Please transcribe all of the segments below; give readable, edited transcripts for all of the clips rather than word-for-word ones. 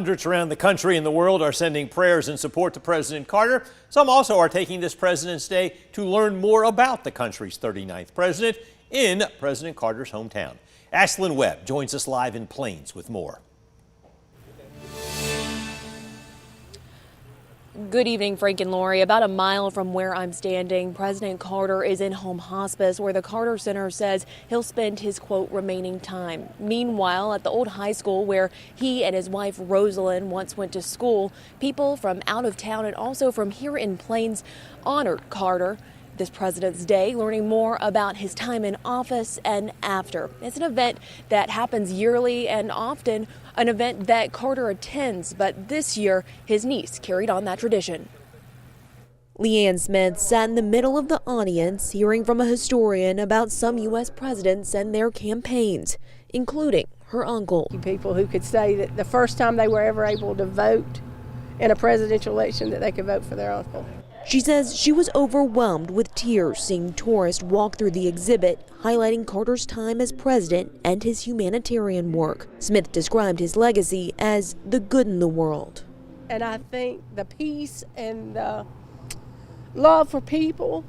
Hundreds around the country and the world are sending prayers and support to President Carter. Some also are taking this President's Day to learn more about the country's 39th president in President Carter's hometown. Ashlyn Webb joins us live in Plains with more. Good evening, Frank and Lori. About a mile from where I'm standing, President Carter is in home hospice, where the Carter Center says he'll spend his, quote, remaining time. Meanwhile, at the old high school where he and his wife Rosalynn once went to school, people from out of town and also from here in Plains honored Carter this President's Day, learning more about his time in office and after. It's an event that happens yearly and often an event that Carter attends, but this year his niece carried on that tradition. Leanne Smith sat in the middle of the audience, hearing from a historian about some U.S. presidents and their campaigns, including her uncle. People who could say that the first time they were ever able to vote in a presidential election that they could vote for their uncle. She says she was overwhelmed with tears seeing tourists walk through the exhibit, highlighting Carter's time as president and his humanitarian work. Smith described his legacy as the good in the world. And I think the peace and the love for people,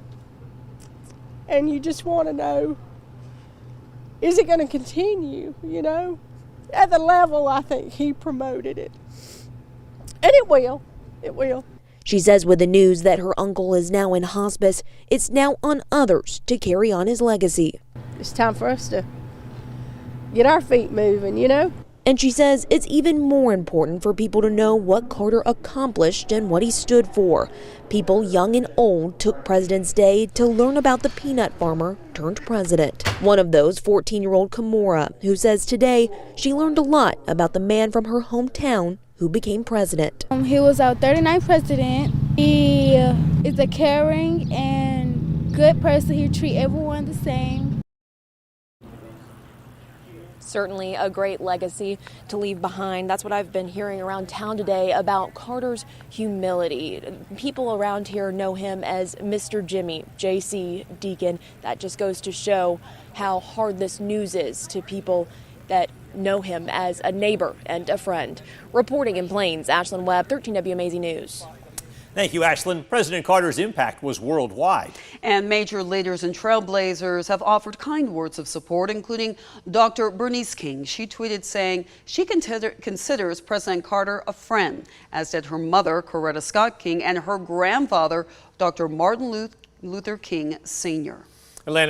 and you just want to know, is it going to continue, you know? At the level I think he promoted it. And it will. It will. She says with the news that her uncle is now in hospice, it's now on others to carry on his legacy. It's time for us to get our feet moving, you know? And she says it's even more important for people to know what Carter accomplished and what he stood for. People young and old took President's Day to learn about the peanut farmer turned president. One of those, 14-year-old Kimora, who says today she learned a lot about the man from her hometown who became president. He was our 39th president. He is a caring and good person. He treats everyone the same. Certainly a great legacy to leave behind. That's what I've been hearing around town today about Carter's humility. People around here know him as Mr. Jimmy, J.C. Deacon. That just goes to show how hard this news is to people that know him as a neighbor and a friend. Reporting in Plains, Ashlyn Webb, 13 WMAZ News. Thank you, Ashlyn. President Carter's impact was worldwide. And major leaders and trailblazers have offered kind words of support, including Dr. Bernice King. She tweeted saying she considers President Carter a friend, as did her mother, Coretta Scott King, and her grandfather, Dr. Martin Luther King Sr. Atlanta